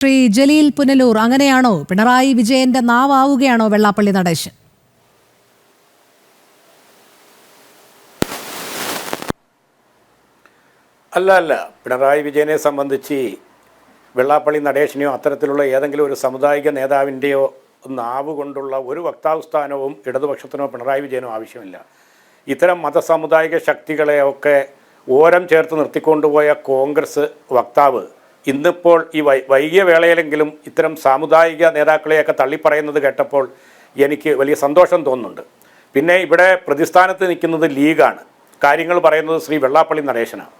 ശ്രീ ജലീൽ പുനലൂർ, അങ്ങനെയാണോ? പിണറായി വിജയന്റെ നാവാവുകയാണോ വെള്ളാപ്പള്ളി നടേശൻ? അല്ല, പിണറായി വിജയനെ സംബന്ധിച്ച് വെള്ളാപ്പള്ളി നടേശനെയോ അത്തരത്തിലുള്ള ഏതെങ്കിലും ഒരു സാമുദായിക നേതാവിൻ്റെയോ നാവ് കൊണ്ടുള്ള ഒരു വക്താവ് സ്ഥാനവും ഇടതുപക്ഷത്തിനോ പിണറായി വിജയനോ ആവശ്യമില്ല. ഇത്തരം മതസാമുദായിക ശക്തികളെയൊക്കെ ഓരം ചേർത്ത് നിർത്തിക്കൊണ്ടുപോയ കോൺഗ്രസ് വക്താവ് ഇന്നിപ്പോൾ ഈ വൈകിയ വേളയിലെങ്കിലും ഇത്തരം സാമുദായിക നേതാക്കളെയൊക്കെ തള്ളിപ്പറയുന്നത് കേട്ടപ്പോൾ എനിക്ക് വലിയ സന്തോഷം തോന്നുന്നുണ്ട്. പിന്നെ ഇവിടെ പ്രതിസ്ഥാനത്ത് നിൽക്കുന്നത് ലീഗാണ്. കാര്യങ്ങൾ പറയുന്നത് ശ്രീ വെള്ളാപ്പള്ളി നടേശനാണ്.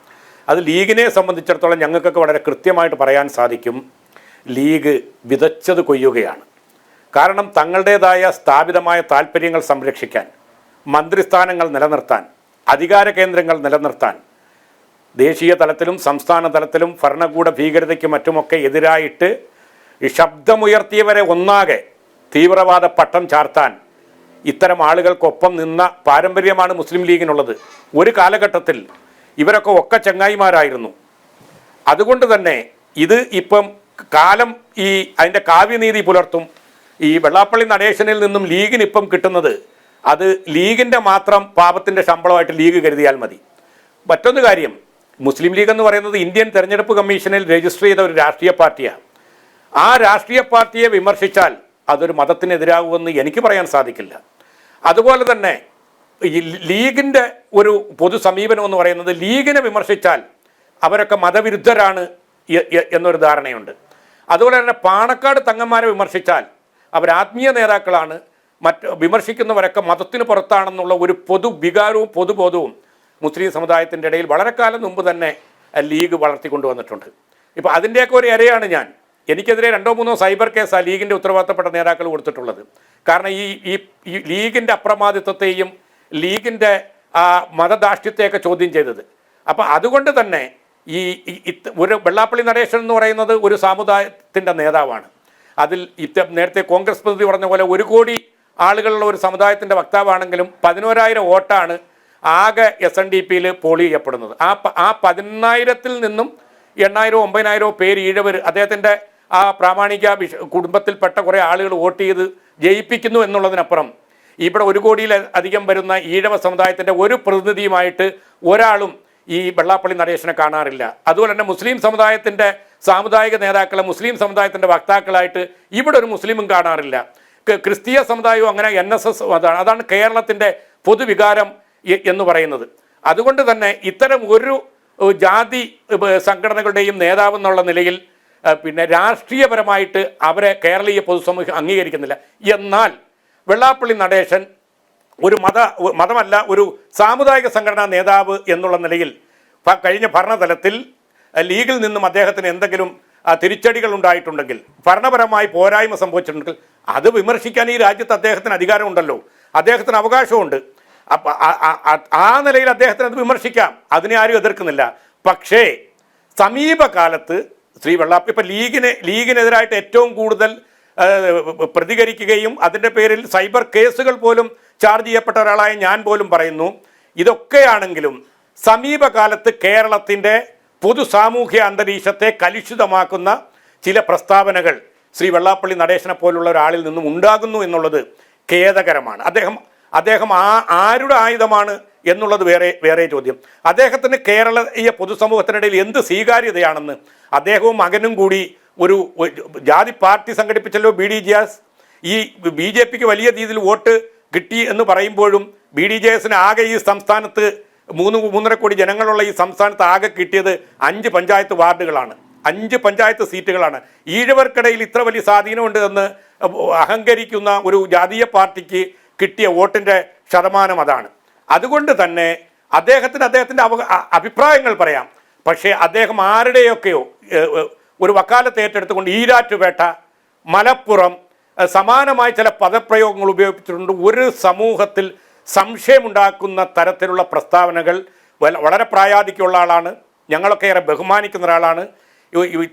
അത് ലീഗിനെ സംബന്ധിച്ചിടത്തോളം ഞങ്ങൾക്കൊക്കെ വളരെ കൃത്യമായിട്ട് പറയാൻ സാധിക്കും. ലീഗ് വിതച്ചത് കൊയ്യുകയാണ്. കാരണം തങ്ങളുടേതായ സ്ഥാപിതമായ താല്പര്യങ്ങൾ സംരക്ഷിക്കാൻ, മന്ത്രിസ്ഥാനങ്ങൾ നിലനിർത്താൻ, അധികാര കേന്ദ്രങ്ങൾ നിലനിർത്താൻ, ദേശീയ തലത്തിലും സംസ്ഥാന തലത്തിലും ഭരണകൂട ഭീകരതയ്ക്ക് മറ്റുമൊക്കെ എതിരായിട്ട് ശബ്ദമുയർത്തിയവരെ ഒന്നാകെ തീവ്രവാദ പട്ടം ചാർത്താൻ ഇത്തരം ആളുകൾക്കൊപ്പം നിന്ന പാരമ്പര്യമാണ് മുസ്ലിം ലീഗിനുള്ളത്. ഒരു കാലഘട്ടത്തിൽ ഇവരൊക്കെ ഒക്കെ ചങ്ങായിമാരായിരുന്നു. അതുകൊണ്ട് തന്നെ ഇത് ഇപ്പം കാലം അതിൻ്റെ കാവ്യനീതി പുലർത്തും. ഈ വെള്ളാപ്പള്ളി നടേശനിൽ നിന്നും ലീഗിനിപ്പം കിട്ടുന്നത് അത് ലീഗിൻ്റെ മാത്രം പാപത്തിൻ്റെ ശമ്പളമായിട്ട് ലീഗ് കരുതിയാൽ മതി. മറ്റൊന്ന് കാര്യം, മുസ്ലിം ലീഗ് എന്ന് പറയുന്നത് ഇന്ത്യൻ തെരഞ്ഞെടുപ്പ് കമ്മീഷനിൽ രജിസ്റ്റർ ചെയ്ത ഒരു രാഷ്ട്രീയ പാർട്ടിയാണ്. ആ രാഷ്ട്രീയ പാർട്ടിയെ വിമർശിച്ചാൽ അതൊരു മതത്തിനെതിരാകുമെന്ന് എനിക്ക് പറയാൻ സാധിക്കില്ല. അതുപോലെ തന്നെ ഈ ലീഗിൻ്റെ ഒരു പൊതു സമീപനം എന്ന് പറയുന്നത് ലീഗിനെ വിമർശിച്ചാൽ അവരൊക്കെ മതവിരുദ്ധരാണ് എന്നൊരു ധാരണയുണ്ട്. അതുപോലെ തന്നെ പാണക്കാട് തങ്ങന്മാരെ വിമർശിച്ചാൽ അവർ ആത്മീയ നേതാക്കളാണ്, വിമർശിക്കുന്നവരൊക്കെ മതത്തിന് പുറത്താണെന്നുള്ള ഒരു പൊതുവികാരവും പൊതുബോധവും മുസ്ലിം സമുദായത്തിൻ്റെ ഇടയിൽ വളരെ കാലം മുമ്പ് തന്നെ ലീഗ് വളർത്തിക്കൊണ്ടുവന്നിട്ടുണ്ട്. ഇപ്പോൾ അതിൻ്റെയൊക്കെ ഒരു ഇരയാണ് ഞാൻ. എനിക്കെതിരെ 2-3 സൈബർ കേസാണ് ലീഗിൻ്റെ ഉത്തരവാദിത്തപ്പെട്ട നേതാക്കൾ കൊടുത്തിട്ടുള്ളത്. കാരണം ഈ ലീഗിൻ്റെ അപ്രമാദിത്വത്തെയും ലീഗിൻ്റെ മതധാർഷ്ട്യത്തെയൊക്കെ ചോദ്യം ചെയ്തത്. അപ്പോൾ അതുകൊണ്ട് തന്നെ ഒരു വെള്ളാപ്പള്ളി നടേശൻ എന്ന് പറയുന്നത് ഒരു സമുദായത്തിൻ്റെ നേതാവാണ്. അതിൽ നേരത്തെ കോൺഗ്രസ് പ്രതിനിധി പറഞ്ഞ പോലെ 1 കോടി ആളുകളുള്ള ഒരു സമുദായത്തിൻ്റെ വക്താവാണെങ്കിലും 11,000 വോട്ടാണ് ആകെ SNDPയിൽ പോൾ ചെയ്യപ്പെടുന്നത്. ആ 10,000-ൽ നിന്നും 8,000-9,000 പേര് ഈഴവർ അദ്ദേഹത്തിൻ്റെ ആ പ്രാമാണിക കുടുംബത്തിൽപ്പെട്ട കുറേ ആളുകൾ വോട്ട് ചെയ്ത് ജയിപ്പിക്കുന്നു എന്നുള്ളതിനപ്പുറം ഇവിടെ 1 കോടിയിൽ അധികം വരുന്ന ഈഴവ സമുദായത്തിൻ്റെ ഒരു പ്രതിനിധിയുമായിട്ട് ഒരാളും ഈ വെള്ളാപ്പള്ളി നടേശനെ കാണാറില്ല. അതുപോലെ തന്നെ മുസ്ലിം സമുദായത്തിൻ്റെ സാമുദായിക നേതാക്കളെ മുസ്ലിം സമുദായത്തിൻ്റെ വക്താക്കളായിട്ട് ഇവിടെ ഒരു മുസ്ലിമും കാണാറില്ല. ക്രിസ്തീയ സമുദായവും അങ്ങനെ NSS അതാണ് കേരളത്തിൻ്റെ പൊതുവികാരം എന്ന് പറയുന്നത്. അതുകൊണ്ട് തന്നെ ഇത്തരം ഒരു ജാതി സംഘടനകളുടെയും നേതാവ് എന്നുള്ള നിലയിൽ പിന്നെ രാഷ്ട്രീയപരമായിട്ട് അവരെ കേരളീയ പൊതുസമൂഹം അംഗീകരിക്കുന്നില്ല. എന്നാൽ വെള്ളാപ്പള്ളി നടേശൻ ഒരു മതമല്ല, ഒരു സാമുദായിക സംഘടനാ നേതാവ് എന്നുള്ള നിലയിൽ കഴിഞ്ഞ ഭരണതലത്തിൽ ലീഗിൽ നിന്നും അദ്ദേഹത്തിന് എന്തെങ്കിലും തിരിച്ചടികൾ ഉണ്ടായിട്ടുണ്ടെങ്കിൽ, ഭരണപരമായി പോരായ്മ സംഭവിച്ചിട്ടുണ്ടെങ്കിൽ അത് വിമർശിക്കാൻ ഈ രാജ്യത്ത് അദ്ദേഹത്തിന് അധികാരമുണ്ടല്ലോ, അദ്ദേഹത്തിന് അവകാശമുണ്ട്. അപ്പം ആ നിലയിൽ അദ്ദേഹത്തിന് അത് വിമർശിക്കാം, അതിനെ ആരും എതിർക്കുന്നില്ല. പക്ഷേ സമീപകാലത്ത് ശ്രീ വെള്ളാപ്പള്ളി ഇപ്പം ലീഗിനെതിരായിട്ട് ഏറ്റവും കൂടുതൽ പ്രതികരിക്കുകയും അതിൻ്റെ പേരിൽ സൈബർ കേസുകൾ പോലും ചാർജ് ചെയ്യപ്പെട്ട ഒരാളായ ഞാൻ പോലും പറയുന്നു, ഇതൊക്കെയാണെങ്കിലും സമീപകാലത്ത് കേരളത്തിൻ്റെ പൊതു സാമൂഹ്യ അന്തരീക്ഷത്തെ കലുഷിതമാക്കുന്ന ചില പ്രസ്താവനകൾ ശ്രീ വെള്ളാപ്പള്ളി നടേശനെ പോലുള്ള ഒരാളിൽ നിന്നും ഉണ്ടാകുന്നു എന്നുള്ളത് ഖേദകരമാണ്. അദ്ദേഹം ആരുടെ ആയുധമാണ് എന്നുള്ളത് വേറെ ചോദ്യം. അദ്ദേഹത്തിന് കേരളീയ പൊതുസമൂഹത്തിനിടയിൽ എന്ത് സ്വീകാര്യതയാണെന്ന് അദ്ദേഹവും മകനും കൂടി ഒരു ജാതി പാർട്ടി സംഘടിപ്പിച്ചല്ലോ, BDJS. ഈ BJPക്ക് വലിയ രീതിയിൽ വോട്ട് കിട്ടി എന്ന് പറയുമ്പോഴും BDJSന് ആകെ ഈ സംസ്ഥാനത്ത് 3-3.5 കോടി ജനങ്ങളുള്ള ഈ സംസ്ഥാനത്ത് ആകെ കിട്ടിയത് 5 പഞ്ചായത്ത് വാർഡുകളാണ്, 5 പഞ്ചായത്ത് സീറ്റുകളാണ്. ഈഴവർക്കിടയിൽ ഇത്ര വലിയ സ്വാധീനമുണ്ട് എന്ന് അഹങ്കരിക്കുന്ന ഒരു ജാതീയ പാർട്ടിക്ക് കിട്ടിയ വോട്ടിൻ്റെ ശതമാനം അതാണ്. അതുകൊണ്ട് തന്നെ അദ്ദേഹത്തിൻ്റെ അഭിപ്രായങ്ങൾ പറയാം. പക്ഷേ അദ്ദേഹം ആരുടെയൊക്കെയോ ഒരു വക്കാലത്ത് ഏറ്റെടുത്തുകൊണ്ട് ഈരാറ്റുപേട്ട, മലപ്പുറം സമാനമായ ചില പദപ്രയോഗങ്ങൾ ഉപയോഗിച്ചിട്ടുണ്ട്. ഒരു സമൂഹത്തിൽ സംശയമുണ്ടാക്കുന്ന തരത്തിലുള്ള പ്രസ്താവനകൾ വളരെ പ്രായാധിക്യമുള്ള ആളാണ്, ഞങ്ങളൊക്കെ ഏറെ ബഹുമാനിക്കുന്ന ഒരാളാണ്.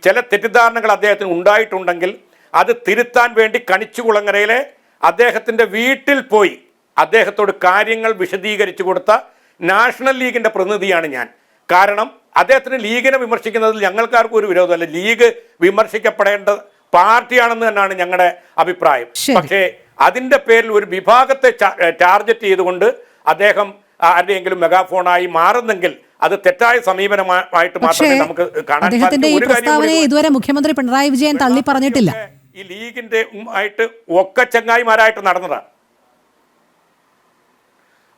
ചില തെറ്റിദ്ധാരണകൾ അദ്ദേഹത്തിന് ഉണ്ടായിട്ടുണ്ടെങ്കിൽ അത് തിരുത്താൻ വേണ്ടി കണിച്ചുകുളങ്ങരയിലെ അദ്ദേഹത്തിൻ്റെ വീട്ടിൽ പോയി അദ്ദേഹത്തോട് കാര്യങ്ങൾ വിശദീകരിച്ചു കൊടുത്ത നാഷണൽ ലീഗിൻ്റെ പ്രതിനിധിയാണ് ഞാൻ. കാരണം അദ്ദേഹത്തിന് ലീഗിനെ വിമർശിക്കുന്നതിൽ ഞങ്ങൾക്കാർക്കും ഒരു വിരോധമല്ല. ലീഗ് വിമർശിക്കപ്പെടേണ്ട പാർട്ടിയാണെന്ന് തന്നെയാണ് ഞങ്ങളുടെ അഭിപ്രായം. പക്ഷേ അതിൻ്റെ പേരിൽ ഒരു വിഭാഗത്തെ ടാർഗറ്റ് ചെയ്തുകൊണ്ട് അദ്ദേഹം ആരുടെയെങ്കിലും മെഗാഫോണായി മാറുന്നെങ്കിൽ അത് തെറ്റായ സമീപനമായിട്ട് മാത്രമേ നമുക്ക് കാണാൻ സാധിക്കൂ. ഇതുവരെ മുഖ്യമന്ത്രി പിണറായി വിജയൻ തള്ളി പറഞ്ഞിട്ടില്ല. ഈ ലീഗിന്റെ ആയിട്ട് ഒക്കെ ചങ്ങായിമാരായിട്ട് നടന്നതാണ്.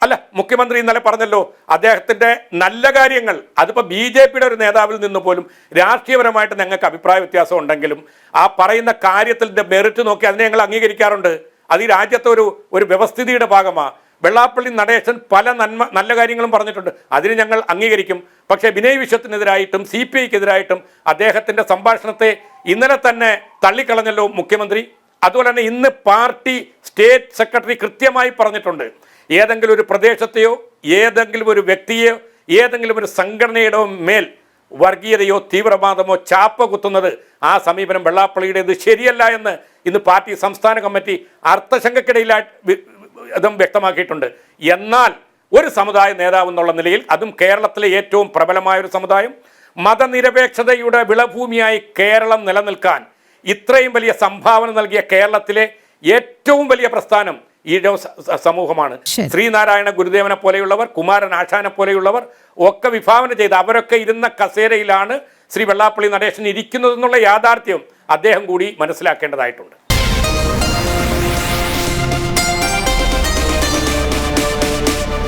അല്ല, മുഖ്യമന്ത്രി ഇന്നലെ പറഞ്ഞല്ലോ അദ്ദേഹത്തിന്റെ നല്ല കാര്യങ്ങൾ, അതിപ്പോൾ BJPയുടെ ഒരു നേതാവിൽ നിന്ന് പോലും രാഷ്ട്രീയപരമായിട്ട് ഞങ്ങൾക്ക് അഭിപ്രായ വ്യത്യാസം ഉണ്ടെങ്കിലും ആ പറയുന്ന കാര്യത്തിന്റെ മെറിറ്റ് നോക്കി അതിനെ ഞങ്ങൾ അംഗീകരിക്കാറുണ്ട്. അത് ഈ രാജ്യത്തെ ഒരു വ്യവസ്ഥിതിയുടെ ഭാഗമാണ്. വെള്ളാപ്പള്ളി നടേശൻ പല നല്ല കാര്യങ്ങളും പറഞ്ഞിട്ടുണ്ട്, അതിന് ഞങ്ങൾ അംഗീകരിക്കും. പക്ഷേ വിനയ് വിശ്വത്തിനെതിരായിട്ടും CPIക്കെതിരായിട്ടും അദ്ദേഹത്തിന്റെ സംഭാഷണത്തെ ഇന്നലെ തന്നെ തള്ളിക്കളഞ്ഞല്ലോ മുഖ്യമന്ത്രി. അതുപോലെ തന്നെ ഇന്ന് പാർട്ടി സ്റ്റേറ്റ് സെക്രട്ടറി കൃത്യമായി പറഞ്ഞിട്ടുണ്ട്, ഏതെങ്കിലും ഒരു പ്രദേശത്തെയോ ഏതെങ്കിലും ഒരു വ്യക്തിയെയോ ഏതെങ്കിലും ഒരു സംഘടനയുടെ മേൽ വർഗീയതയോ തീവ്രവാദമോ ചാപ്പ കുത്തുന്നത് ആ സമീപനം വെള്ളാപ്പള്ളിയുടേത് ശരിയല്ല എന്ന് ഇന്ന് പാർട്ടി സംസ്ഥാന കമ്മിറ്റി അർത്ഥശങ്കക്കിടയിലായിട്ട് അതും വ്യക്തമാക്കിയിട്ടുണ്ട്. എന്നാൽ ഒരു സമുദായ നേതാവ് എന്നുള്ള നിലയിൽ, അതും കേരളത്തിലെ ഏറ്റവും പ്രബലമായ ഒരു സമുദായം, മതനിരപേക്ഷതയുടെ വിളഭൂമിയായി കേരളം നിലനിൽക്കാൻ ഇത്രയും വലിയ സംഭാവന നൽകിയ കേരളത്തിലെ ഏറ്റവും വലിയ പ്രസ്ഥാനം ഈഴവ സമൂഹമാണ്. ശ്രീനാരായണ ഗുരുദേവനെ പോലെയുള്ളവർ, കുമാരൻ ആശാനെ പോലെയുള്ളവർ ഒക്കെ വിഭാവന ചെയ്ത് അവരൊക്കെ ഇരുന്ന കസേരയിലാണ് ശ്രീ വെള്ളാപ്പള്ളി നടേശൻ ഇരിക്കുന്നതെന്നുള്ള യാഥാർത്ഥ്യം അദ്ദേഹം കൂടി മനസ്സിലാക്കേണ്ടതായിട്ടുണ്ട്.